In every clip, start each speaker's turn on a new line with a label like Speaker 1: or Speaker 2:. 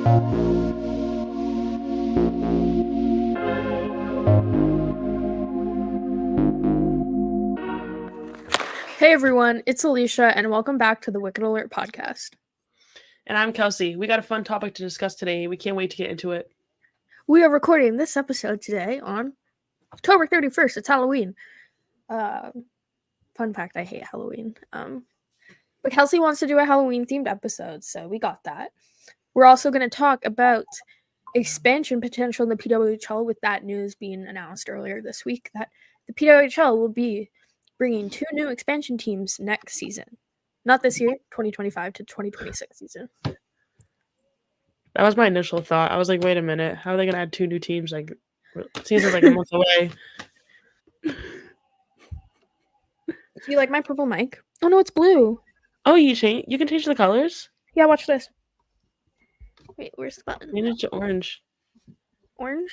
Speaker 1: Hey everyone, it's Alicia, and welcome back to the Wicked Alert podcast.
Speaker 2: And I'm Kelsey. We got a fun topic to discuss today. We can't wait to get into it.
Speaker 1: We are recording this episode today on October 31st. It's Halloween. Fun fact, I hate Halloween. But Kelsey wants to do a Halloween-themed episode, so we got that. We're also going to talk about expansion potential in the PWHL, with that news being announced earlier this week that the PWHL will be bringing 2 new expansion teams next season. Not this year, 2025 to 2026 season.
Speaker 2: That was my initial thought. I was like, wait a minute. How are they going to add 2 new teams? Like, season's like a month away.
Speaker 1: Do you like my purple mic? Oh, no, it's blue.
Speaker 2: Oh, you can change the colors?
Speaker 1: Yeah, watch this. Wait, where's the button?
Speaker 2: Change it to orange.
Speaker 1: Orange?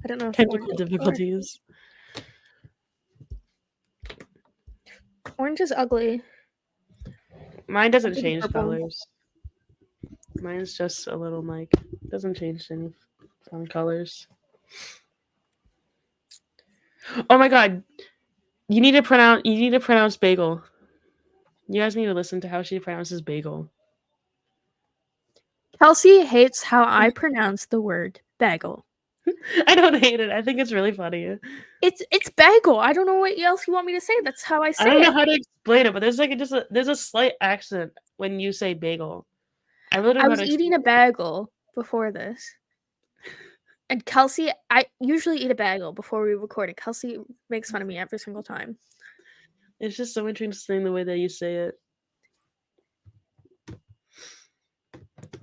Speaker 1: I don't know if
Speaker 2: technical difficulties.
Speaker 1: Orange is ugly.
Speaker 2: Mine doesn't change colors. Mine's just a little mic. Doesn't change any fun colors. Oh my god. You need to pronounce bagel. You guys need to listen to how she pronounces bagel.
Speaker 1: Kelsey hates how I pronounce the word bagel.
Speaker 2: I don't hate it. I think it's really funny.
Speaker 1: It's bagel. I don't know what else you want me to say. That's how I say it.
Speaker 2: I don't know how to explain it, but there's like there's a slight accent when you say bagel. I really don't know.
Speaker 1: I was eating a bagel before this. And Kelsey, I usually eat a bagel before we record it. Kelsey makes fun of me every single time.
Speaker 2: It's just so interesting the way that you say it.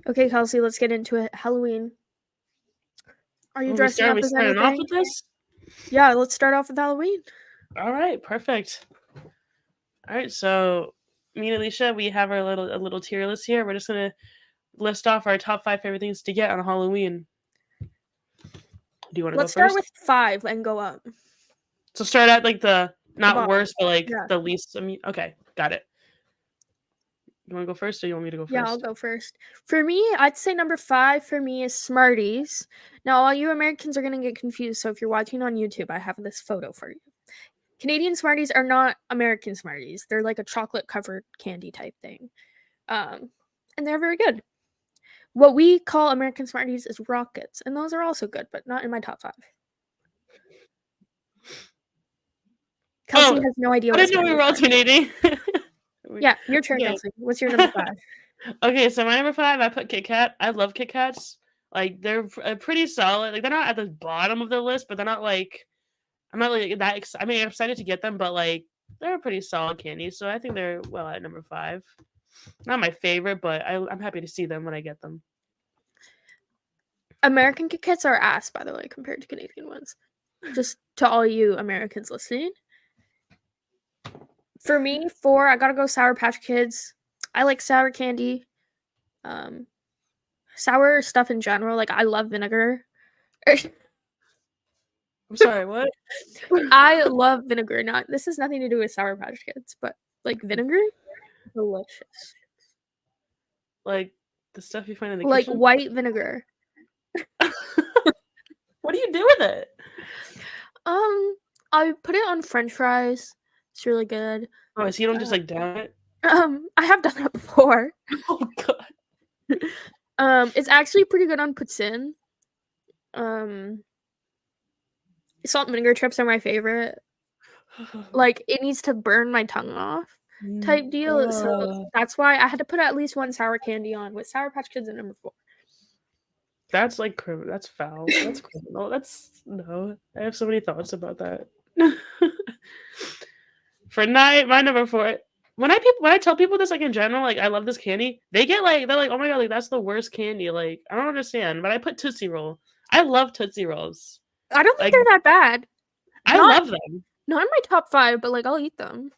Speaker 1: Okay, Kelsey, let's get into it. Halloween. Are you dressing up as anything?
Speaker 2: Off with this?
Speaker 1: Yeah, let's start off with Halloween.
Speaker 2: All right, perfect. All right, so me and Alicia, we have our a little tier list here. We're just gonna list off our top 5 favorite things to get on Halloween. Do you want to go first?
Speaker 1: Let's start with 5 and go up.
Speaker 2: So start at like the not worst, but like the least. Okay, got it. You want to go first, or you want me to go first?
Speaker 1: Yeah, I'll go first. For me, I'd say number 5 for me is Smarties. Now, all you Americans are going to get confused, so if you're watching on YouTube, I have this photo for you. Canadian Smarties are not American Smarties. They're like a chocolate-covered candy type thing. And they're very good. What we call American Smarties is Rockets, and those are also good, but not in my top 5. Kelsey has no idea what
Speaker 2: I didn't know we were alternating.
Speaker 1: Yeah, your turn, Kelsey. What's your number 5?
Speaker 2: Okay, so my number 5, I put Kit Kat. I love Kit Kats. Like, they're pretty solid. Like, they're not at the bottom of the list, but they're not like... I'm not like that... I'm excited to get them, but like, they're a pretty solid candy, so I think they're well at number 5. Not my favorite, but I'm happy to see them when I get them.
Speaker 1: American Kit Kats are ass, by the way, compared to Canadian ones. Just to all you Americans listening. For me, 4, I gotta go Sour Patch Kids. I like sour candy. Sour stuff in general. Like, I love vinegar.
Speaker 2: I'm sorry, what?
Speaker 1: I love vinegar. This has nothing to do with Sour Patch Kids, but like vinegar, delicious.
Speaker 2: Like the stuff you find in the
Speaker 1: kitchen? Like white vinegar.
Speaker 2: What do you do with it?
Speaker 1: I put it on French fries. It's really good.
Speaker 2: Oh, so you don't just like down it?
Speaker 1: I have done that before.
Speaker 2: Oh god.
Speaker 1: It's actually pretty good on poutine. Salt and vinegar chips are my favorite. Like, it needs to burn my tongue off type deal. So that's why I had to put at least 1 sour candy on with Sour Patch Kids at number 4.
Speaker 2: That's like criminal. That's foul. That's criminal. No. I have so many thoughts about that. For my number 4. When I tell people this, like in general, like I love this candy, they're like, oh my god, like that's the worst candy. Like I don't understand, but I put Tootsie Roll. I love Tootsie Rolls.
Speaker 1: I don't think they're that bad.
Speaker 2: I love them.
Speaker 1: Not in my top 5, but like I'll eat them.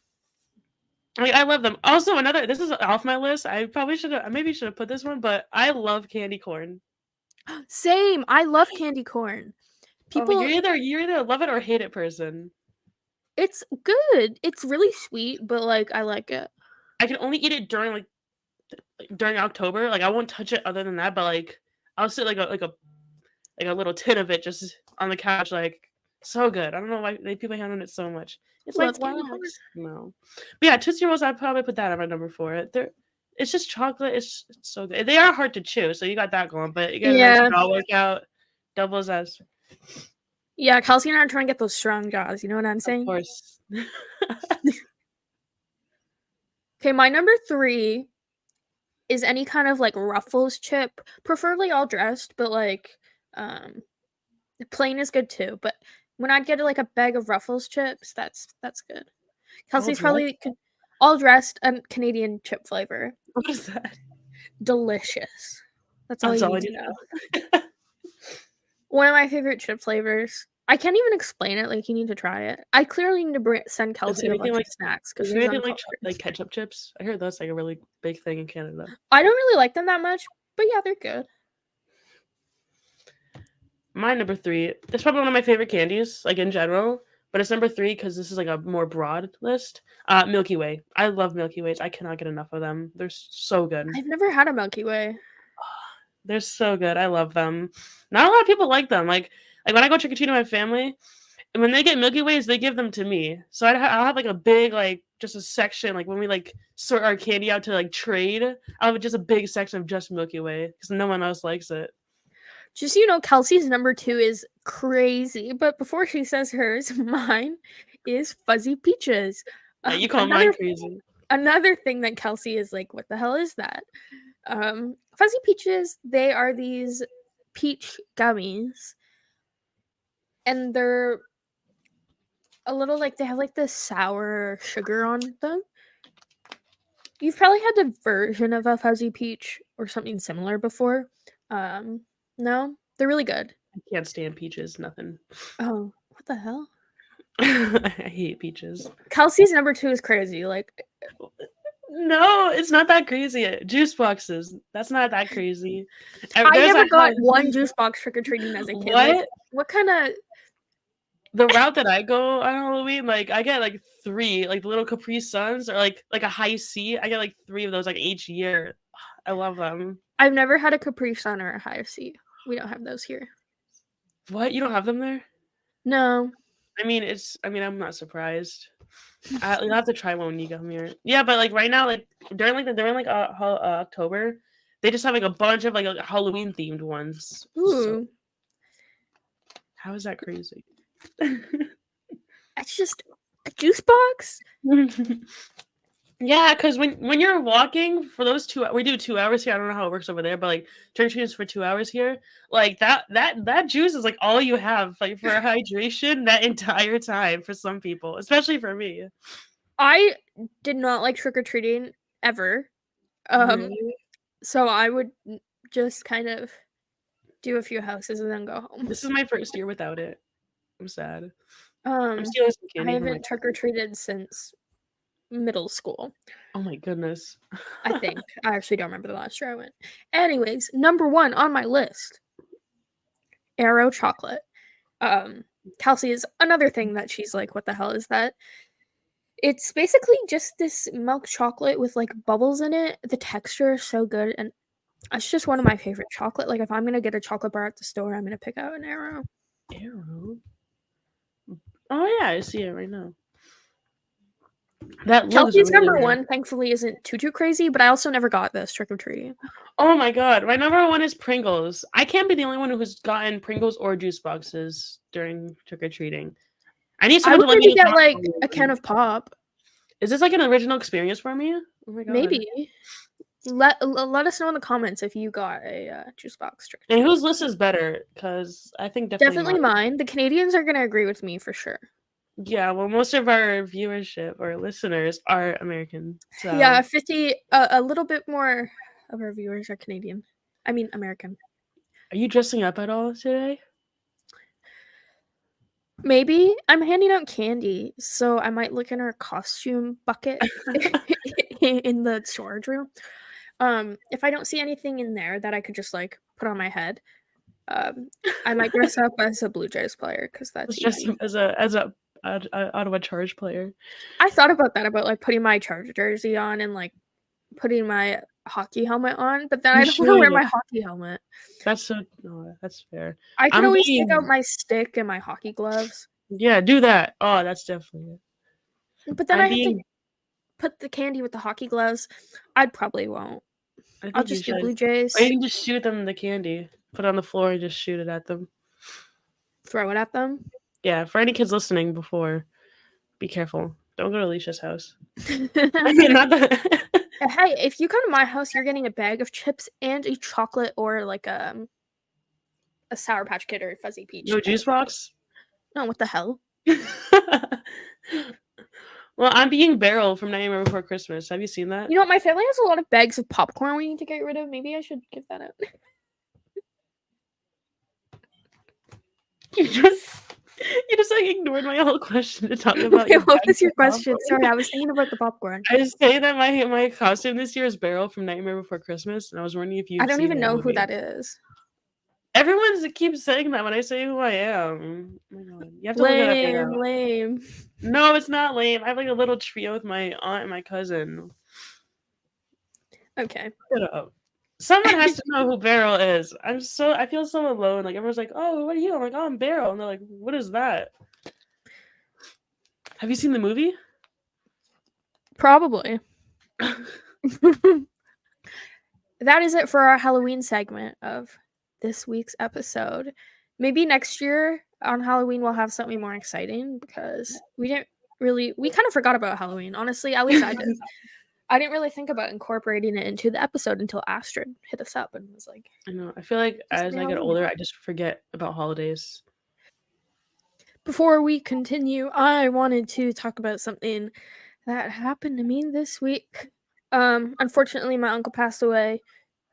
Speaker 2: Like I love them. Also, this is off my list. I probably should have put this one, but I love candy corn.
Speaker 1: Same. I love candy corn.
Speaker 2: You're either a love it or hate it person.
Speaker 1: It's good. It's really sweet, but like I like it.
Speaker 2: I can only eat it during like during October. Like I won't touch it other than that, but like I'll sit like a little tin of it just on the couch, like so good. I don't know why people handle it so much. It's like
Speaker 1: Love
Speaker 2: candy corn.
Speaker 1: that.
Speaker 2: No, but yeah, Tootsie Rolls. I'd probably put that at my number 4. It's just chocolate. It's so good. They are hard to chew, so you got that going. But you get a nice
Speaker 1: Yeah.
Speaker 2: jaw workout, doubles as
Speaker 1: Yeah, Kelsey and I are trying to get those strong jaws. You know what I'm
Speaker 2: of
Speaker 1: saying?
Speaker 2: course.
Speaker 1: Okay, my number 3 is any kind of like Ruffles chip, preferably all dressed, but like um plain is good too. But when I get like a bag of Ruffles chips, that's good.
Speaker 2: All
Speaker 1: Kelsey's
Speaker 2: dressed.
Speaker 1: probably all dressed and Canadian chip flavor.
Speaker 2: What is that?
Speaker 1: Delicious. That's all
Speaker 2: That's
Speaker 1: you
Speaker 2: all I
Speaker 1: need to
Speaker 2: need
Speaker 1: know.
Speaker 2: to know.
Speaker 1: One of my favorite chip flavors. I can't even explain it. Like you need to try it. I clearly need to send
Speaker 2: Is
Speaker 1: Kelsey
Speaker 2: there
Speaker 1: a
Speaker 2: anything
Speaker 1: bunch of
Speaker 2: like
Speaker 1: snacks because
Speaker 2: is there
Speaker 1: she's
Speaker 2: anything
Speaker 1: uncultured.
Speaker 2: like ketchup chips? I heard that's like a really big thing in Canada.
Speaker 1: I don't really like them that much, but yeah, they're good.
Speaker 2: My number 3. It's probably one of my favorite candies, like in general. But it's number 3 because this is like a more broad list. Milky Way. I love Milky Ways. I cannot get enough of them. They're so good.
Speaker 1: I've never had a Milky Way.
Speaker 2: They're so good. I love them. Not a lot of people like them. Like when I go trick or treating with my family, and when they get Milky Ways, they give them to me. So I'll have like a big like just a section like when we like sort our candy out to like trade. I'll have just a big section of just Milky Way because no one else likes it.
Speaker 1: Just so you know, Kelsey's number 2 is crazy. But before she says hers, mine is Fuzzy Peaches.
Speaker 2: Yeah, you call mine
Speaker 1: Another
Speaker 2: crazy.
Speaker 1: another thing that Kelsey is like, what the hell is that? Fuzzy Peaches, they are these peach gummies, and they're a little like they have like this sour sugar on them. You've probably had the version of a Fuzzy Peach or something similar before. No, they're really good.
Speaker 2: I can't stand peaches. Nothing.
Speaker 1: Oh, what the hell?
Speaker 2: I hate peaches.
Speaker 1: Kelsey's number 2 is crazy. Like,
Speaker 2: No, it's not that crazy. Juice boxes. That's not that crazy.
Speaker 1: I
Speaker 2: There's
Speaker 1: never
Speaker 2: a
Speaker 1: got one juice box trick or treating as a kid. Like,
Speaker 2: what?
Speaker 1: what kind of?
Speaker 2: The route that I go on Halloween, like I get like 3, like the little Capri Suns or like a high C. I get like 3 of those like each year. I love them.
Speaker 1: I've never had a Capri Sun or a High C. We don't have those here.
Speaker 2: What? You don't have them there?
Speaker 1: No.
Speaker 2: I'm not surprised. You'll have to try one when you come here. Yeah, but like right now, like during October, they just have like a bunch of like Halloween themed ones. So
Speaker 1: Ooh.
Speaker 2: how is that crazy?
Speaker 1: It's just a juice box.
Speaker 2: Yeah, because when you're walking for those 2, we do 2 hours here. I don't know how it works over there, but like trick or treat is for 2 hours here. Like that juice is like all you have like for hydration that entire time for some people, especially for me.
Speaker 1: I did not like trick or treating ever.
Speaker 2: Really?
Speaker 1: So I would just kind of do a few houses and then go home.
Speaker 2: This is my first year without it. I'm sad. I'm
Speaker 1: Um,
Speaker 2: stealing some
Speaker 1: I
Speaker 2: candy from my
Speaker 1: haven't trick or treated since middle school.
Speaker 2: Oh my goodness.
Speaker 1: I think. I actually don't remember the last year I went. Anyways, number 1 on my list, Aero chocolate. Kelsey is another thing that she's like, what the hell is that? It's basically just this milk chocolate with like bubbles in it. The texture is so good, and it's just one of my favorite chocolate. Like if I'm gonna get a chocolate bar at the store, I'm gonna pick out an Aero.
Speaker 2: Arrow. Oh yeah, I see it right now. That looks
Speaker 1: Kelsey's
Speaker 2: really
Speaker 1: number
Speaker 2: good.
Speaker 1: 1, thankfully, isn't too crazy, but I also never got this trick or treating.
Speaker 2: Oh my god, my number 1 is Pringles. I can't be the only one who's gotten Pringles or juice boxes during trick or treating. I need
Speaker 1: I
Speaker 2: someone
Speaker 1: would
Speaker 2: to let me
Speaker 1: maybe
Speaker 2: know.
Speaker 1: get like a can of pop.
Speaker 2: Is this like an original experience for me? Oh my god.
Speaker 1: Maybe. Let us know in the comments if you got a juice box trick or
Speaker 2: And
Speaker 1: treat.
Speaker 2: whose list is better? Because I think
Speaker 1: Definitely
Speaker 2: mine.
Speaker 1: mine. The Canadians are gonna agree with me for sure.
Speaker 2: Yeah, well, most of our viewership or listeners are American. So
Speaker 1: Yeah, 50. A little bit more of our viewers are Canadian. I mean American.
Speaker 2: are you dressing up at all today?
Speaker 1: Maybe I'm handing out candy, so I might look in our costume bucket in the storage room. If I don't see anything in there that I could just like put on my head, I might dress up as a Blue Jays player because that's
Speaker 2: Just
Speaker 1: easy.
Speaker 2: as a Ottawa Charge player.
Speaker 1: I thought about that about like putting my Charger jersey on and like putting my hockey helmet on, but then
Speaker 2: You
Speaker 1: I don't want to wear
Speaker 2: should.
Speaker 1: my hockey helmet.
Speaker 2: That's so no, that's fair.
Speaker 1: I can
Speaker 2: I'm
Speaker 1: always take out
Speaker 2: being
Speaker 1: my stick and my hockey gloves,
Speaker 2: yeah, do that. Oh, that's definitely it.
Speaker 1: but then I
Speaker 2: I'm
Speaker 1: have to
Speaker 2: being
Speaker 1: put the candy with the hockey gloves. I'd probably won't.
Speaker 2: I
Speaker 1: I'll
Speaker 2: think you
Speaker 1: just do
Speaker 2: should.
Speaker 1: Blue
Speaker 2: Or you
Speaker 1: Jays,
Speaker 2: can just shoot them the candy. Put it on the floor and just shoot it at them.
Speaker 1: throw it at them.
Speaker 2: Yeah, for any kids listening before, be careful. Don't go to Alicia's house. I mean, not that.
Speaker 1: Hey, if you come to my house, you're getting a bag of chips and a chocolate or like a Sour Patch Kid or a Fuzzy Peach
Speaker 2: No juice
Speaker 1: bag.
Speaker 2: box.
Speaker 1: No, what the hell?
Speaker 2: Well, I'm being Beryl from Nightmare Before Christmas. Have you seen that?
Speaker 1: You know what? My family has a lot of bags of popcorn we need to get rid of. Maybe I should give that out.
Speaker 2: You just you just like ignored my whole question to talk about your
Speaker 1: Wait, what
Speaker 2: bags
Speaker 1: was
Speaker 2: of
Speaker 1: your question?
Speaker 2: popcorn.
Speaker 1: Sorry, I was thinking about the popcorn.
Speaker 2: I just say that my costume this year is Beryl from Nightmare Before Christmas, and I was wondering if
Speaker 1: I
Speaker 2: you've
Speaker 1: don't
Speaker 2: seen
Speaker 1: even
Speaker 2: that
Speaker 1: know who
Speaker 2: movie.
Speaker 1: that is.
Speaker 2: Everyone keeps saying that when I say who I am. Oh my god, you have to look it up right
Speaker 1: Lame,
Speaker 2: now.
Speaker 1: lame.
Speaker 2: No, it's not lame. I have like a little trio with my aunt and my cousin.
Speaker 1: Okay.
Speaker 2: Look it up. Someone has to know who Beryl is. I feel so alone. Like everyone's like, "Oh, what are you?" I'm like, "Oh, I'm Beryl," and they're like, "What is that?" Have you seen the movie?
Speaker 1: Probably. That is it for our Halloween segment of this week's episode. Maybe next year on Halloween we'll have something more exciting because we kind of forgot about Halloween. Honestly, at least I did. I didn't really think about incorporating it into the episode until Astrid hit us up and was like,
Speaker 2: I know. I feel like
Speaker 1: "Just
Speaker 2: as
Speaker 1: say
Speaker 2: I get
Speaker 1: Halloween."
Speaker 2: older, I just forget about holidays.
Speaker 1: Before we continue, I wanted to talk about something that happened to me this week. Unfortunately, my uncle passed away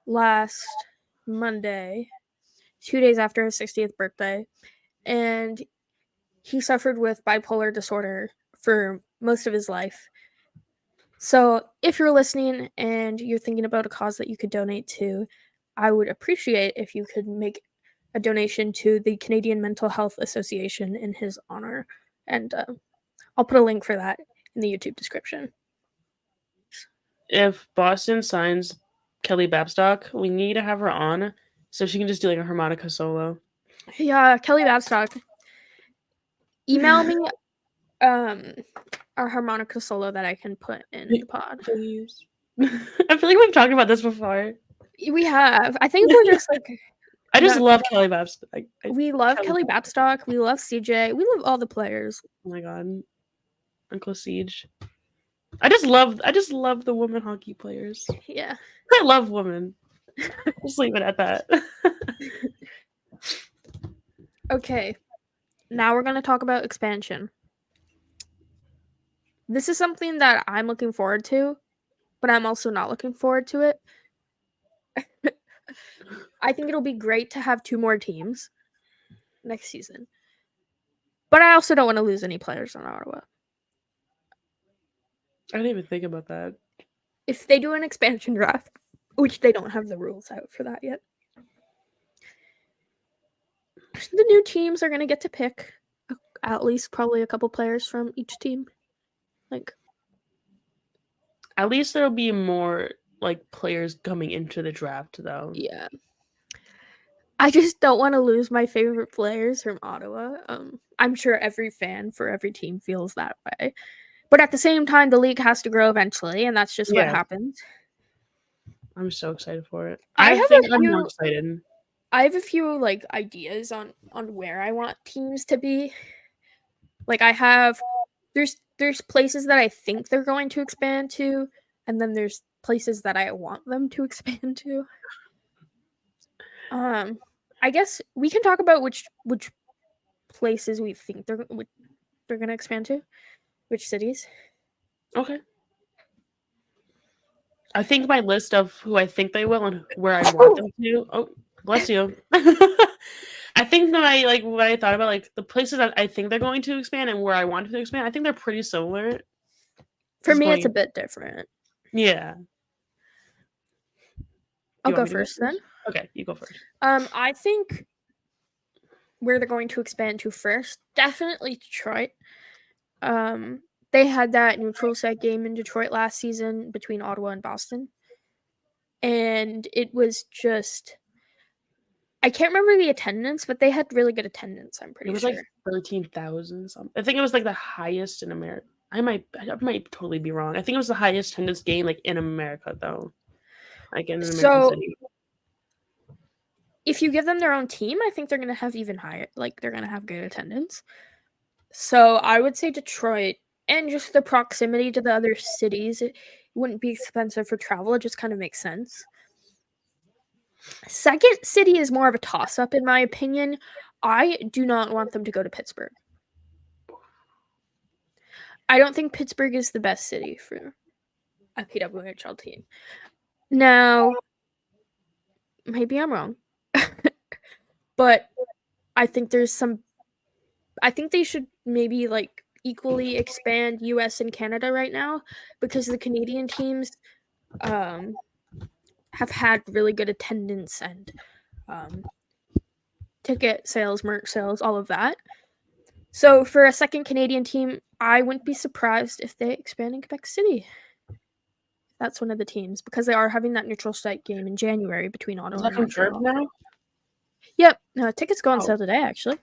Speaker 1: last Monday, 2 days after his 60th birthday, and he suffered with bipolar disorder for most of his life. So, if you're listening and you're thinking about a cause that you could donate to, I would appreciate if you could make a donation to the Canadian Mental Health Association in his honor. And I'll put a link for that in the YouTube description.
Speaker 2: If Boston signs Kelly Babstock, we need to have her on so she can just do like a harmonica solo.
Speaker 1: Yeah, Kelly Babstock, email me um our harmonica solo that I can put in the pod.
Speaker 2: Please. I feel like we've talked about this before.
Speaker 1: We have. I think we're just like
Speaker 2: I just
Speaker 1: not.
Speaker 2: love Kelly Babstock.
Speaker 1: We love
Speaker 2: Kelly
Speaker 1: Kelly
Speaker 2: Babstock.
Speaker 1: Babstock. We love CJ. We love all the players.
Speaker 2: Oh my god, Uncle Siege. I just love the women hockey players.
Speaker 1: Yeah.
Speaker 2: I love women. Just leave it at that.
Speaker 1: Okay. Now we're gonna talk about expansion. This is something that I'm looking forward to, but I'm also not looking forward to it. I think it'll be great to have two more teams next season. But I also don't want to lose any players on Ottawa.
Speaker 2: I didn't even think about that.
Speaker 1: If they do an expansion draft, which they don't have the rules out for that yet, the new teams are going to get to pick at least probably a couple players from each team. Like,
Speaker 2: At least there'll be more like players coming into the draft, though.
Speaker 1: yeah. I just don't want to lose my favorite players from Ottawa. I'm sure every fan for every team feels that way. But at the same time, the league has to grow eventually, and that's just what
Speaker 2: Yeah,
Speaker 1: happens.
Speaker 2: I'm so excited for it.
Speaker 1: I
Speaker 2: I
Speaker 1: have
Speaker 2: think
Speaker 1: a
Speaker 2: I'm more
Speaker 1: few
Speaker 2: excited.
Speaker 1: I have a few like ideas on where I want teams to be. Like I have there's places that I think they're going to expand to, and then there's places that I want them to expand to. Um I guess we can talk about which places we think they're going to expand to, which cities.
Speaker 2: Okay. I think my list of who I think they will and where I want them to. Oh, bless you. I think that I like what I thought about like the places that I think they're going to expand and where I want them to expand. I think they're pretty similar.
Speaker 1: For
Speaker 2: Just
Speaker 1: me it's a
Speaker 2: going,
Speaker 1: bit different.
Speaker 2: yeah.
Speaker 1: I'll
Speaker 2: You want
Speaker 1: go
Speaker 2: me to go
Speaker 1: first then.
Speaker 2: first? Okay, you go first.
Speaker 1: I think where they're going to expand to first, definitely Detroit. Um They had that neutral site game in Detroit last season between Ottawa and Boston. And it was just, I can't remember the attendance, but they had really good attendance, I'm
Speaker 2: It
Speaker 1: pretty
Speaker 2: was like
Speaker 1: sure.
Speaker 2: 13,000 something. I think it was like the highest in America. I might totally be wrong. I think it was the highest attendance game like in America though. Like in an American
Speaker 1: So
Speaker 2: city.
Speaker 1: if you give them their own team, I think they're going to have even higher, like they're going to have good attendance. So I would say Detroit, and just the proximity to the other cities, it wouldn't be expensive for travel. It just kind of makes sense. Second city is more of a toss-up in my opinion. I do not want them to go to Pittsburgh. I don't think Pittsburgh is the best city for a PWHL team. Now, maybe I'm wrong, but I think they should maybe like equally expand US and Canada right now, because the Canadian teams um, have had really good attendance and ticket sales, merch sales, all of that. So for a second Canadian team, I wouldn't be surprised if they expand in Quebec City. That's one of the teams, because they are having that neutral site game in January between
Speaker 2: Is
Speaker 1: Ottawa
Speaker 2: that
Speaker 1: and
Speaker 2: confirmed
Speaker 1: Montreal.
Speaker 2: now?
Speaker 1: Yep, tickets go on
Speaker 2: Oh.
Speaker 1: sale today, actually.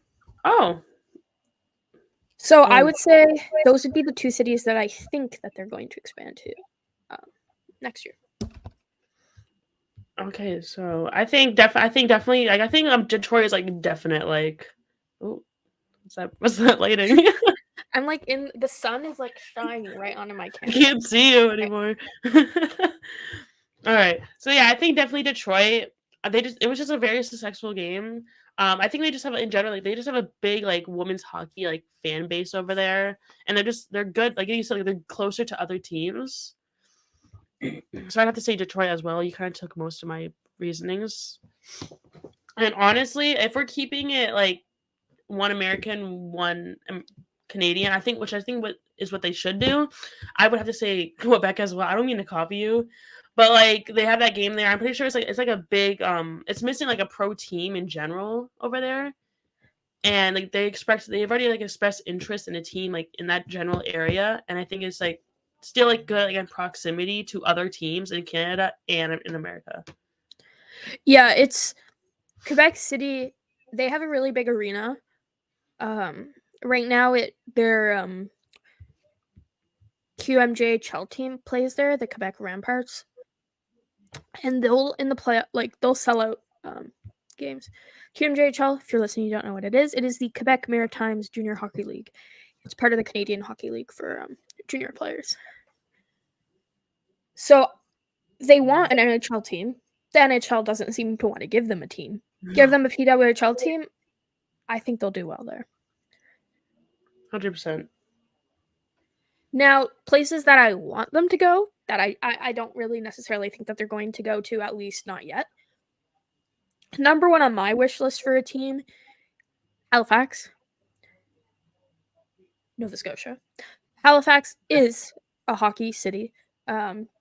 Speaker 2: Oh.
Speaker 1: So I would say those would be the two cities that I think that they're going to expand to next year.
Speaker 2: Okay, so I think definitely like I think Detroit is like definite like. Oh, what's that lighting?
Speaker 1: I'm like in the sun is like shining right onto my
Speaker 2: I
Speaker 1: camera.
Speaker 2: can't see you anymore. All right, so yeah, I think definitely Detroit. It was just a very successful game. I think they just have in general like, they just have a big like women's hockey like fan base over there, and they're good. Like you said, like, they're closer to other teams. So I'd have to say Detroit as well. You kind of took most of my reasonings. And honestly, if we're keeping it like one American, one Canadian, which I think what they should do, I would have to say Quebec as well. I don't mean to copy you, but like they have that game there. I'm pretty sure it's like a big it's missing like a pro team in general over there. And like they've already like expressed interest in a team like in that general area, and I think it's like still like good like in proximity to other teams in Canada and in America.
Speaker 1: Yeah, it's Quebec City. They have a really big arena. Right now, their QMJHL team plays there, the Quebec Ramparts, and they'll sell out games. QMJHL, if you're listening, you don't know what it is. It is the Quebec Maritimes Junior Hockey League. It's part of the Canadian Hockey League for junior players. So they want an NHL team. The NHL doesn't seem to want to give them a team. Give them a PWHL team. I think they'll do well there.
Speaker 2: 100%.
Speaker 1: Now, places that I want them to go, that I don't really necessarily think that they're going to go to, at least not yet. Number one on my wish list for a team, Halifax, Nova Scotia. Halifax is a hockey city.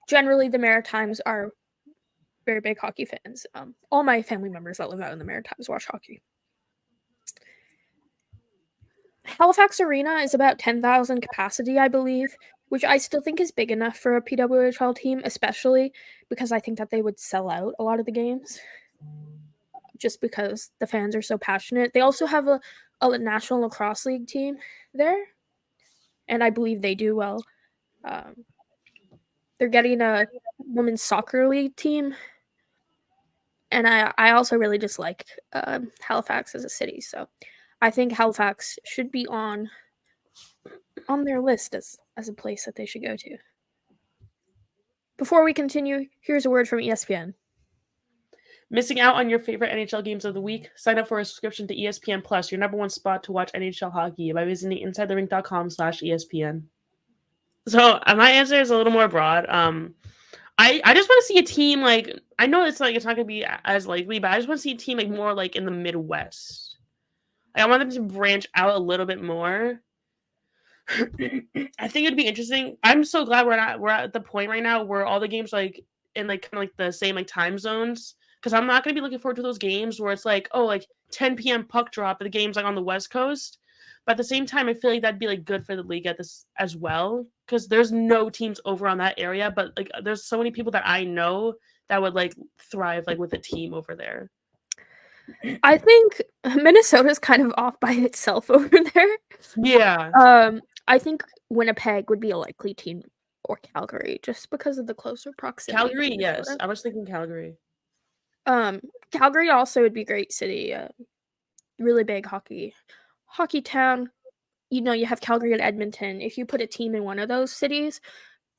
Speaker 1: Generally, the Maritimes are very big hockey fans. All my family members that live out in the Maritimes watch hockey. Halifax Arena is about 10,000 capacity, I believe, which I still think is big enough for a PWHL team, especially because I think that they would sell out a lot of the games just because the fans are so passionate. They also have a National Lacrosse League team there, and I believe they do well. They're getting a women's soccer league team, and I also really just like Halifax as a city, so I think Halifax should be on their list as a place that they should go to. Before we continue, here's a word from ESPN.
Speaker 2: Missing out on your favorite NHL games of the week? Sign up for a subscription to ESPN Plus, your number one spot to watch NHL hockey by visiting InsideTheRink.com/ESPN. So my answer is a little more broad. I just want to see a team like I know it's like it's not gonna be as likely, but I just want to see a team like more like in the Midwest. Like, I want them to branch out a little bit more. I think it'd be interesting. I'm so glad we're at the point right now where all the games like in like kind of like the same like time zones. Because I'm not gonna be looking forward to those games where it's like 10 p.m. puck drop, and the game's like on the West Coast. But at the same time, I feel like that'd be like good for the league at this as well, because there's no teams over on that area. But like, there's so many people that I know that would like thrive like with a team over there.
Speaker 1: I think Minnesota's kind of off by itself over there.
Speaker 2: Yeah,
Speaker 1: I think Winnipeg would be a likely team, or Calgary, just because of the closer proximity to
Speaker 2: Calgary. Yes,
Speaker 1: Minnesota.
Speaker 2: I was thinking Calgary.
Speaker 1: Calgary also would be a great city. Really big hockey town. You know, you have Calgary and Edmonton. If you put a team in one of those cities,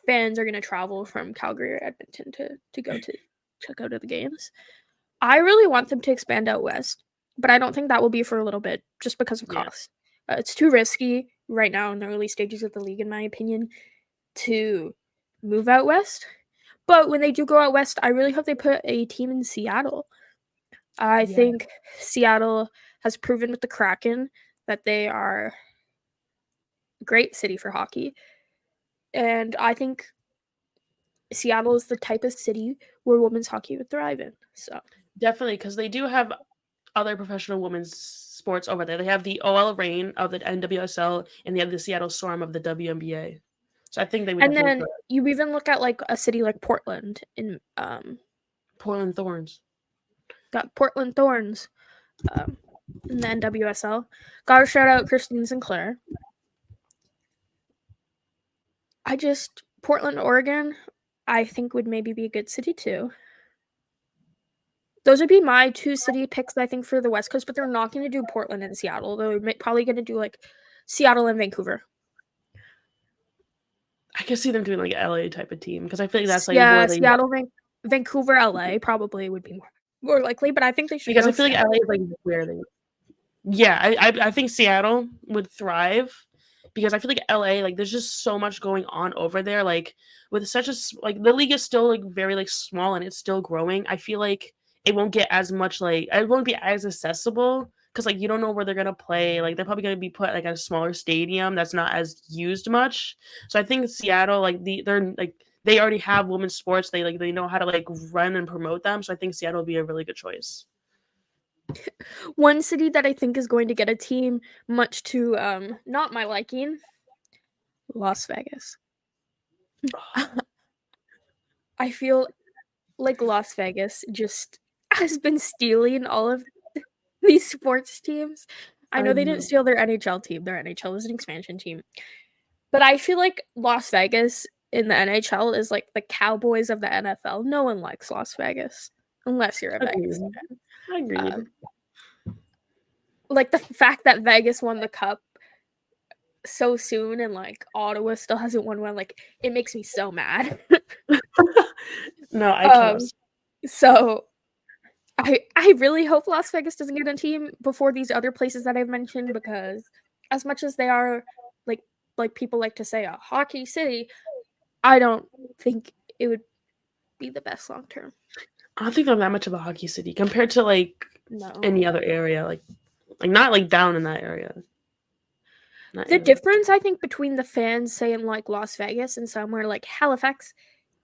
Speaker 1: fans are going to travel from Calgary or Edmonton to go to the games. I really want them to expand out west, but I don't think that will be for a little bit just because of
Speaker 2: Yeah,
Speaker 1: cost. It's too risky right now in the early stages of the league, in my opinion, to move out west. But when they do go out west, I really hope they put a team in Seattle. I
Speaker 2: yeah,
Speaker 1: think Seattle has proven with the Kraken that they are a great city for hockey. And I think Seattle is the type of city where women's hockey would thrive in. So
Speaker 2: definitely, because they do have other professional women's sports over there. They have the OL Reign of the NWSL, and they have the Seattle Storm of the WNBA. So I think they would
Speaker 1: and
Speaker 2: definitely
Speaker 1: then
Speaker 2: put
Speaker 1: you even look at like a city like Portland in
Speaker 2: Portland Thorns.
Speaker 1: got Portland Thorns in the NWSL. Gotta shout out Christine Sinclair. Portland, Oregon, I think would maybe be a good city too. Those would be my two city picks, I think, for the West Coast, but they're not going to do Portland and Seattle. They're probably going to do like Seattle and Vancouver.
Speaker 2: I can see them doing like an LA type of team because I feel like that's like where
Speaker 1: Yeah,
Speaker 2: they
Speaker 1: Seattle, Vancouver, LA probably would be more likely, but I think they should
Speaker 2: because
Speaker 1: go
Speaker 2: I feel like
Speaker 1: Seattle.
Speaker 2: LA is like where they. Yeah, I think Seattle would thrive because I feel like LA like there's just so much going on over there like with such a like the league is still like very like small and it's still growing. I feel like it won't get as much like it won't be as accessible because like you don't know where they're gonna play. Like they're probably gonna be put like at a smaller stadium that's not as used much. So I think Seattle like they're like they already have women's sports. They know how to like run and promote them. So I think Seattle would be a really good choice.
Speaker 1: One city that I think is going to get a team, much to not my liking, Las Vegas. I feel like Las Vegas just has been stealing all of these sports teams. I
Speaker 2: I
Speaker 1: know they didn't
Speaker 2: know.
Speaker 1: steal their NHL team. Their NHL was an expansion team. But I feel like Las Vegas in the NHL is like the Cowboys of the NFL. No one likes Las Vegas unless you're a Vegas
Speaker 2: Agreed.
Speaker 1: fan.
Speaker 2: Agreed.
Speaker 1: Like the fact that Vegas won the cup so soon and like Ottawa still hasn't won one, like it makes me so mad.
Speaker 2: No, I cannot.
Speaker 1: um, so I really hope Las Vegas doesn't get a team before these other places that I've mentioned because as much as they are like people like to say a hockey city, I don't think it would be the best long term.
Speaker 2: I don't think I'm that much of a hockey city compared to like
Speaker 1: No.
Speaker 2: any other area. Like not like down in that area. Not
Speaker 1: The
Speaker 2: area.
Speaker 1: difference I think between the fans say in like Las Vegas and somewhere like Halifax,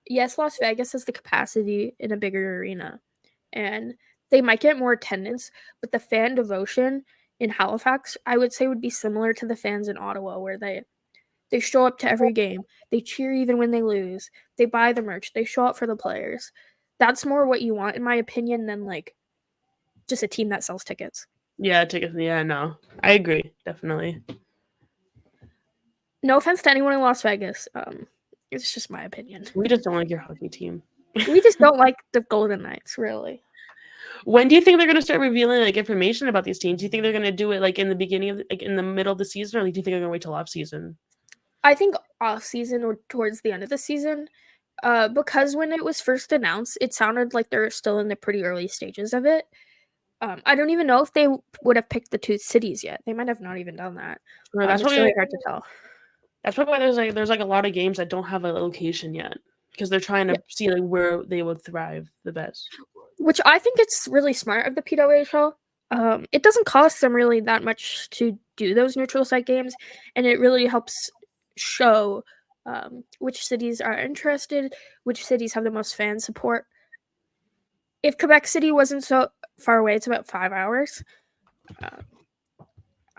Speaker 1: yes, Las Vegas has the capacity in a bigger arena and they might get more attendance, but the fan devotion in Halifax, I would say would be similar to the fans in Ottawa where they show up to every game. They cheer even when they lose. They buy the merch. They show up for the players. That's more what you want in my opinion than like just a team that sells tickets.
Speaker 2: Yeah, tickets. Yeah, no, I agree definitely.
Speaker 1: No offense to anyone in Las Vegas. It's just my opinion.
Speaker 2: We just don't like your hockey team.
Speaker 1: We just don't like the Golden Knights, really.
Speaker 2: When do you think they're gonna start revealing like information about these teams? Do you think they're gonna do it like in the beginning of like in the middle of the season, or like, do you think they're gonna wait till off season?
Speaker 1: I think off season or towards the end of the season, because when it was first announced, it sounded like they're still in the pretty early stages of it. I don't even know if they would have picked the two cities yet. They might have not even done that.
Speaker 2: Or that's
Speaker 1: It's
Speaker 2: probably
Speaker 1: really hard to tell.
Speaker 2: that's probably why there's like a lot of games that don't have a location yet because they're trying
Speaker 1: Yeah.
Speaker 2: to see like where they would thrive the best.
Speaker 1: Which I think it's really smart of the PWHL. It doesn't cost them really that much to do those neutral site games, and it really helps show which cities are interested, which cities have the most fan support. If Quebec City wasn't so far away, it's about 5 hours. Uh,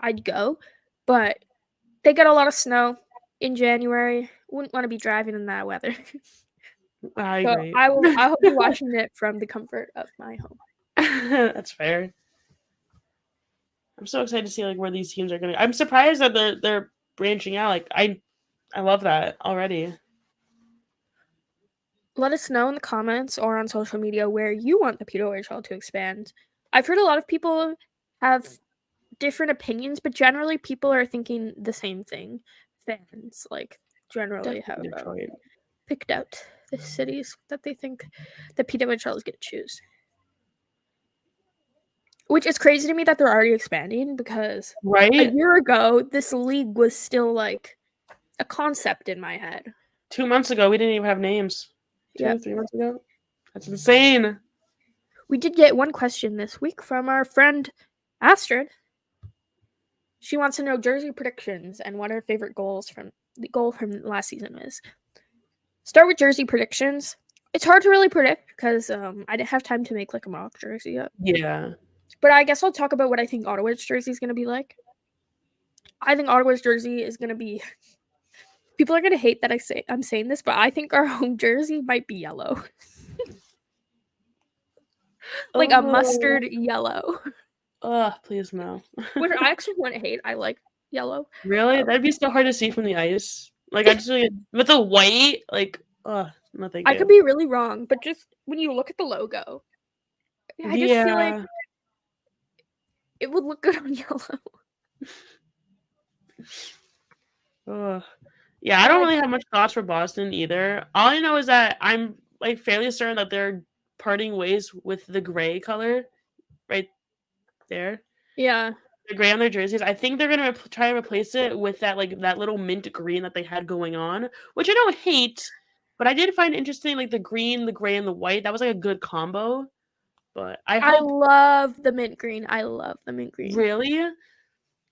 Speaker 1: I'd go, but they get a lot of snow in January. Wouldn't want to be driving in that weather.
Speaker 2: I
Speaker 1: So
Speaker 2: agree.
Speaker 1: I will be watching it from the comfort of my home.
Speaker 2: That's fair. I'm so excited to see like where these teams are going. I'm surprised that they're branching out. Like I love that already.
Speaker 1: Let us know in the comments or on social media where you want the PWHL to expand. I've heard a lot of people have different opinions, but generally people are thinking the same thing. Fans like generally have
Speaker 2: Definitely Detroit.
Speaker 1: picked out the cities that they think the PWHL is going to choose. Which is crazy to me that they're already expanding because a
Speaker 2: Right?
Speaker 1: year ago this league was still like a concept in my head.
Speaker 2: 2 months ago, we didn't even have names.
Speaker 1: Yep.
Speaker 2: 3 months ago. That's insane.
Speaker 1: We did get one question this week from our friend Astrid. She wants to know jersey predictions and what her favorite goal from last season is. Start with jersey predictions. It's hard to really predict because I didn't have time to make like a mock jersey yet.
Speaker 2: Yeah.
Speaker 1: But I guess I'll talk about what I think Ottawa's jersey is going to be like. I think Ottawa's jersey is going to be. People are going to hate that I'm saying this, but I think our home jersey might be yellow, like a
Speaker 2: Oh,
Speaker 1: mustard yellow.
Speaker 2: please no.
Speaker 1: Which I actually wouldn't hate. I like yellow.
Speaker 2: Really? That'd be so hard to see from the ice. Like I just really, with the white, like, no thank
Speaker 1: I could
Speaker 2: you.
Speaker 1: be really wrong, but just when you look at the logo, I just feel like
Speaker 2: Yeah.
Speaker 1: it would look good on yellow.
Speaker 2: Ugh. Yeah, I
Speaker 1: And
Speaker 2: don't
Speaker 1: I
Speaker 2: really have much thoughts for Boston either. All I know is that I'm like fairly certain that they're parting ways with the gray color right there.
Speaker 1: yeah,
Speaker 2: The gray on their jerseys. I think they're gonna try and replace it with that like that little mint green that they had going on, which I don't hate, but I did find interesting like the green, the gray, and the white. That was like a good combo. But I
Speaker 1: I
Speaker 2: hope
Speaker 1: love the mint green. I love the mint green.
Speaker 2: really.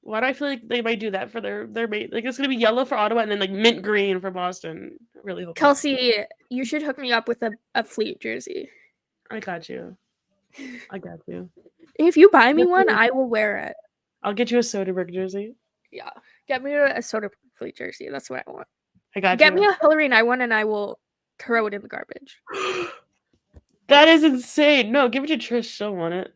Speaker 2: Why do I feel like they might do that for their mate? Like it's gonna be yellow for Ottawa and then like mint green for Boston. I really hope not.
Speaker 1: Kelsey, you should hook me up with a Fleet jersey.
Speaker 2: I got you. I got you.
Speaker 1: If you buy me
Speaker 2: Get
Speaker 1: one,
Speaker 2: you-
Speaker 1: I will wear it.
Speaker 2: I'll get you a Soderbergh jersey.
Speaker 1: Yeah, get me a soda Fleet jersey. That's what I want.
Speaker 2: I got
Speaker 1: Get me
Speaker 2: you.
Speaker 1: a Hillary and I one, and I will throw it in the garbage.
Speaker 2: That is insane. No, give it to Trish. She'll want it.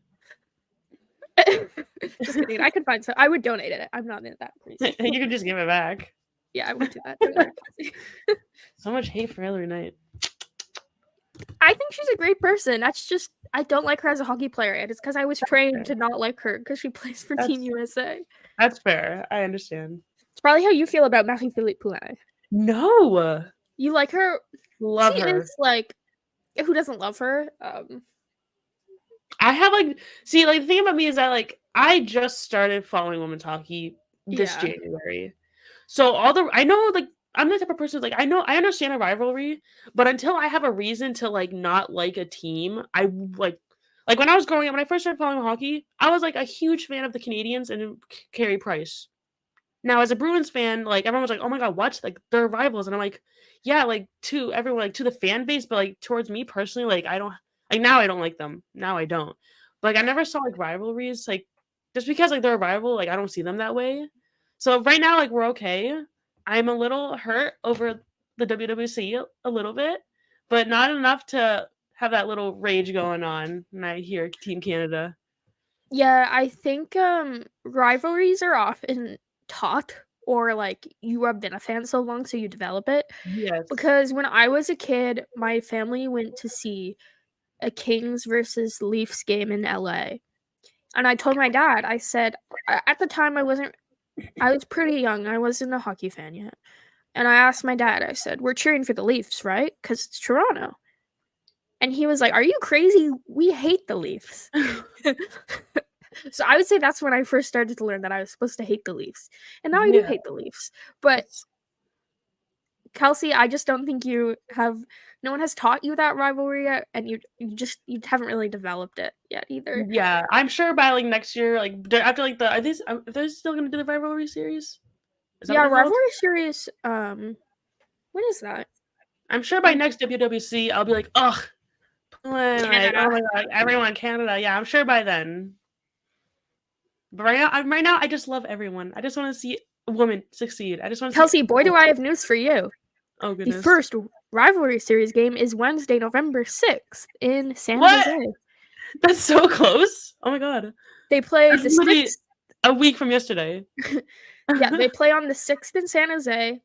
Speaker 1: Just kidding. I could find some. I would donate it. I'm not in that crazy.
Speaker 2: You can just give it back.
Speaker 1: Yeah, I would do that. Don't worry, Kelsey.
Speaker 2: So much hate for Hillary Knight.
Speaker 1: I think she's a great person. That's just I don't like her as a hockey player, and it's because I was trained to not like her because she plays for Team
Speaker 2: That's
Speaker 1: USA.
Speaker 2: that's fair. I understand.
Speaker 1: It's probably how you feel about Marie-Philippe Poulin.
Speaker 2: No,
Speaker 1: You like her.
Speaker 2: love
Speaker 1: She
Speaker 2: her.
Speaker 1: is like who doesn't love her?
Speaker 2: I have like see like the thing about me is that like I just started following women's hockey this
Speaker 1: Yeah.
Speaker 2: January. So all the I know like I'm the type of person like I know I understand a rivalry, but until I have a reason to like not like a team, I like when I was growing up when I first started following hockey, I was like a huge fan of the Canadians and Carey Price. Now, as a Bruins fan, like everyone was like, "Oh my god, what? Like they're rivals," and I'm like, "Yeah, like to everyone, like to the fan base, but like towards me personally, like I don't like now I don't like them. Now I don't. But like I never saw like rivalries, like just because like they're a rival, like I don't see them that way. So right now, like we're okay. I'm a little hurt over the WWC a little bit, but not enough to have that little rage going on when I hear Team Canada.
Speaker 1: Yeah, I think rivalries are often taught or like you have been a fan so long so you develop it.
Speaker 2: Yes.
Speaker 1: Because when I was a kid, my family went to see a Kings versus Leafs game in LA. And I told my dad, I said at the time I was pretty young. I wasn't a hockey fan yet. And I asked my dad, I said, "We're cheering for the Leafs, right? Cuz it's Toronto." And he was like, "Are you crazy? We hate the Leafs." So I would say that's when I first started to learn that I was supposed to hate the Leafs. And now I do
Speaker 2: Yeah.
Speaker 1: hate the Leafs. But
Speaker 2: It's
Speaker 1: Kelsey, I just don't think you have no one has taught you that rivalry yet, and you haven't really developed it yet either.
Speaker 2: Yeah, I'm sure by like next year, like after like are they still gonna do the rivalry series? Is that what
Speaker 1: Yeah,
Speaker 2: they're called?
Speaker 1: rivalry series, when is that?
Speaker 2: I'm sure by
Speaker 1: In
Speaker 2: next WWC, I'll be like, ugh, like, oh
Speaker 1: Canada.
Speaker 2: my god, everyone in Canada. Yeah, I'm sure by then. But right now, I just love everyone. I just want to see a woman succeed. I just want to see.
Speaker 1: Kelsey, boy, do I have news for you.
Speaker 2: Oh
Speaker 1: The
Speaker 2: goodness!
Speaker 1: first rivalry series game is Wednesday, November 6th in San
Speaker 2: What?
Speaker 1: Jose.
Speaker 2: That's so close. Oh my god!
Speaker 1: They play
Speaker 2: That's
Speaker 1: the
Speaker 2: literally
Speaker 1: 6th.
Speaker 2: a week from yesterday.
Speaker 1: Yeah, they play on the 6th in San Jose,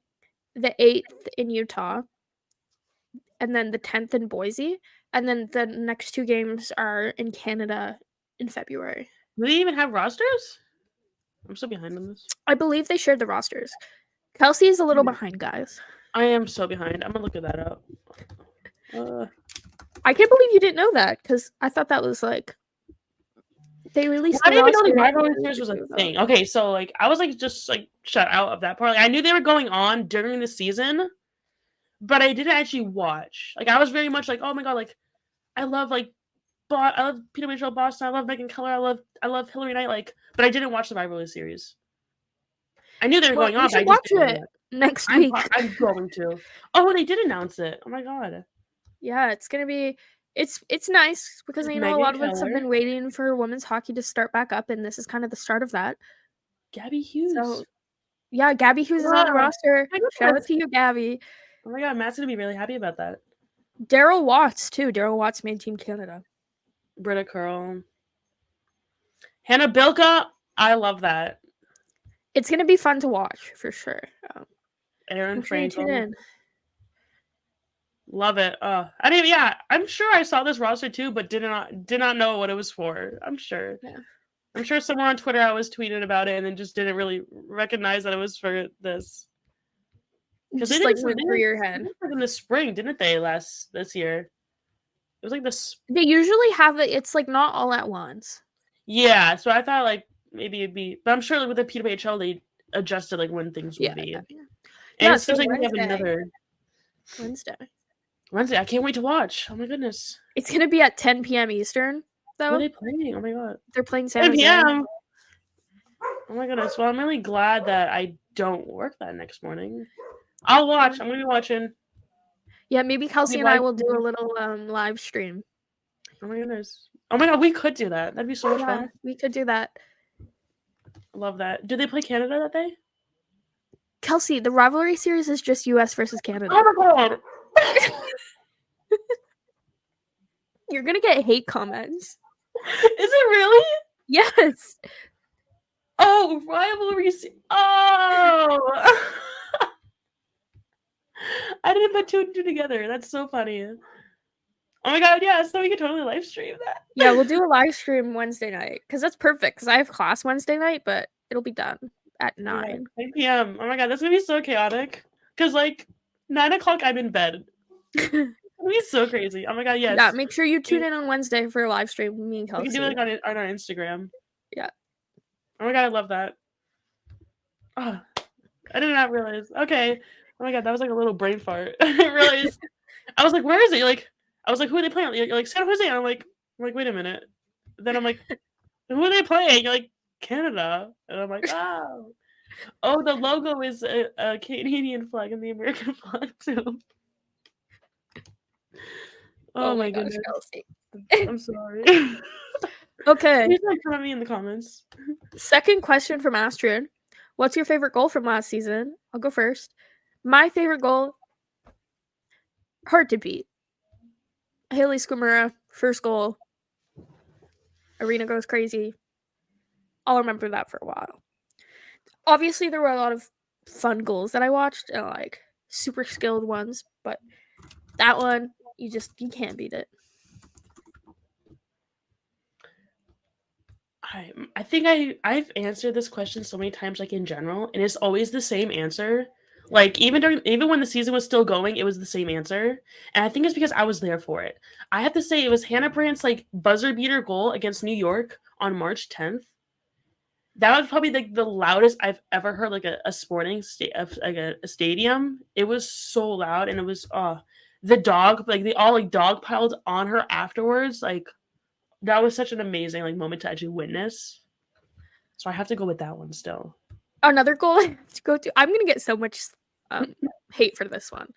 Speaker 1: the 8th in Utah, and then the 10th in Boise. And then the next two games are in Canada in February.
Speaker 2: Do they even have rosters? I'm so behind on this.
Speaker 1: I believe they shared the rosters. Kelsey is a little behind, guys.
Speaker 2: I am so behind. I'm gonna look at that up.
Speaker 1: I can't believe you didn't know that, because I thought that was like they released
Speaker 2: I
Speaker 1: the
Speaker 2: didn't even know the
Speaker 1: roster.
Speaker 2: rivalry series was a thing. Okay, so like I was like just like shut out of that part. Like, I knew they were going on during the season, but I didn't actually watch. Like I was very much like, oh my god, like I love I love PWHL Boston. I love Megan Keller. I love Hillary Knight. Like, but I didn't watch the rivalry series. I knew they were going on.
Speaker 1: You
Speaker 2: But I
Speaker 1: should
Speaker 2: just
Speaker 1: watch
Speaker 2: didn't
Speaker 1: it next
Speaker 2: I'm
Speaker 1: week.
Speaker 2: I'm going to. Oh, they did announce it. Oh my god.
Speaker 1: Yeah, it's gonna be. It's nice because a
Speaker 2: Megan
Speaker 1: lot of us have
Speaker 2: Keller,
Speaker 1: been waiting for women's hockey to start back up, and this is kind of the start of that.
Speaker 2: Gabby Hughes.
Speaker 1: So yeah, Gabby Hughes is on the roster. Shout out to you, Gabby.
Speaker 2: Oh my god, Matt's gonna be really happy about that.
Speaker 1: Daryl Watts too. Daryl Watts made Team Canada.
Speaker 2: Britta Curl. Hannah Bilka, I love that.
Speaker 1: It's gonna be fun to watch for sure.
Speaker 2: Aaron
Speaker 1: Sure you tune
Speaker 2: Frankel.
Speaker 1: in.
Speaker 2: Love it. I didn't. Yeah, I'm sure I saw this roster too, but did not know what it was for. I'm sure.
Speaker 1: Yeah.
Speaker 2: I'm sure somewhere on Twitter I was tweeting about it and then just didn't really recognize that it was for this.
Speaker 1: Because they like went through your head.
Speaker 2: In the spring, didn't they? This year, it was like this.
Speaker 1: They usually have it. It's like not all at once.
Speaker 2: Yeah, so I thought like maybe it'd be, but I'm sure like, with the PWHL they adjusted like when things would be. And it seems like we have another Wednesday. I can't wait to watch. Oh my goodness.
Speaker 1: It's gonna be at 10 p.m. Eastern, though.
Speaker 2: What are they playing? Oh my god.
Speaker 1: They're playing San Jose.
Speaker 2: 10 p.m. Oh my goodness. Well, I'm really glad that I don't work that next morning. I'll watch. I'm gonna be watching.
Speaker 1: Yeah, maybe Kelsey and I will do a little live stream.
Speaker 2: Oh my goodness. Oh my god, we could do that. That'd be so much fun.
Speaker 1: We could do that.
Speaker 2: I love that. Do they play Canada that day?
Speaker 1: Kelsey, the rivalry series is just US versus Canada.
Speaker 2: Oh my god.
Speaker 1: You're gonna get hate comments.
Speaker 2: Is it really?
Speaker 1: Yes.
Speaker 2: Oh, rivalry. Oh. I didn't put two and two together. That's so funny. Oh my god, yeah, so we could totally live stream that.
Speaker 1: Yeah, we'll do a live stream Wednesday night because that's perfect because I have class Wednesday night, but it'll be done at 9.
Speaker 2: 9 p.m. Oh my god, that's gonna be so chaotic. Because like 9 o'clock, I'm in bed. It's gonna be so crazy. Oh my god, yes.
Speaker 1: Yeah, make sure you tune in on Wednesday for a live stream with me and Kelsey.
Speaker 2: We can do it like on our Instagram.
Speaker 1: Yeah.
Speaker 2: Oh my god, I love that. Oh, I did not realize. Okay. Oh my god, that was like a little brain fart. I didn't realize. I was like, where is it? I was like, who are they playing? You're like, San Jose. And I'm like, wait a minute. Then I'm like, who are they playing? You're like, Canada. And I'm like, oh. Oh, the logo is a Canadian flag and the American flag too. Oh my goodness.
Speaker 1: Kelsey.
Speaker 2: I'm sorry.
Speaker 1: Okay.
Speaker 2: Please like comment me in the comments.
Speaker 1: Second question from Astrid. What's your favorite goal from last season? I'll go first. My favorite goal, hard to beat. Haley Squimura, first goal. Arena goes crazy. I'll remember that for a while. Obviously, there were a lot of fun goals that I watched and like super skilled ones, but that one, you can't beat it.
Speaker 2: I think I've answered this question so many times, like in general, and it's always the same answer. Like even when the season was still going, it was the same answer, and I think it's because I was there for it. I have to say it was Hannah Brandt's like buzzer beater goal against New York on March 10th. That was probably like the loudest I've ever heard like a sporting a stadium. It was so loud, and it was the dog like they all like dog piled on her afterwards. Like that was such an amazing like moment to actually witness. So I have to go with that one still.
Speaker 1: Another goal I have to go to. I'm gonna get so much hate for this one.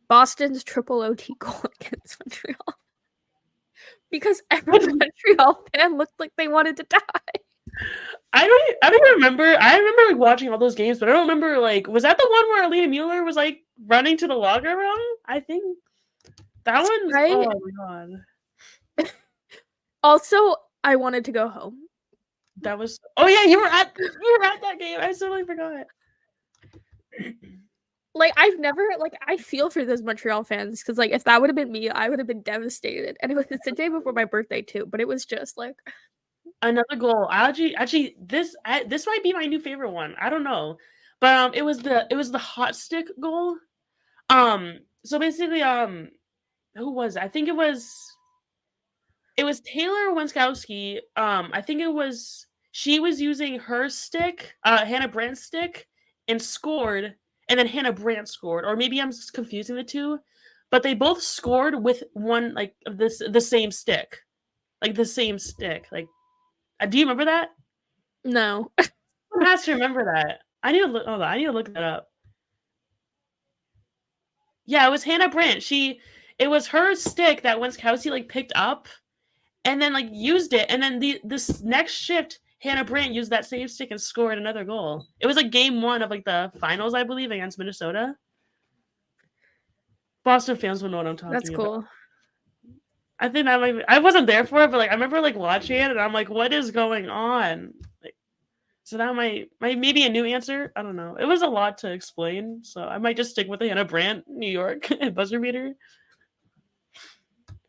Speaker 1: Boston's triple OT goal against Montreal. Because every Montreal fan looked like they wanted to die.
Speaker 2: I don't even remember. I remember like watching all those games, but I don't remember like was that the one where Alina Mueller was like running to the locker room? I think that one's
Speaker 1: I
Speaker 2: oh my god.
Speaker 1: also I wanted to go home.
Speaker 2: That was oh yeah, you were at that game. I totally forgot.
Speaker 1: Like I've never like I feel for those Montreal fans because like if that would have been me, I would have been devastated. And it was it's the day before my birthday too, but it was just like
Speaker 2: Another goal. Actually this might be my new favorite one. I don't know. But it was the hot stick goal. So basically who was it? I think it was Taylor Wenskowski. I think it was she was using her stick, Hannah Brandt's stick, and scored, and then Hannah Brandt scored, or maybe I'm just confusing the two, but they both scored with one like this the same stick, like the same stick. Like, do you remember that?
Speaker 1: no.
Speaker 2: Someone has to remember that. I need to look. Hold on, I need to look that up. Yeah, it was Hannah Brandt. It was her stick that Wenskowski like picked up and then like used it, and then this next shift, Hannah Brandt used that same stick and scored another goal. It was like game one of like the finals, I believe, against Minnesota. Boston fans will know what I'm
Speaker 1: That's
Speaker 2: talking about.
Speaker 1: cool.
Speaker 2: I think that might be, I wasn't there for it, but like I remember like watching it, and I'm like, what is going on? Like, so that might maybe a new answer. I don't know. It was a lot to explain, so I might just stick with the Hannah Brandt, New York buzzer beater.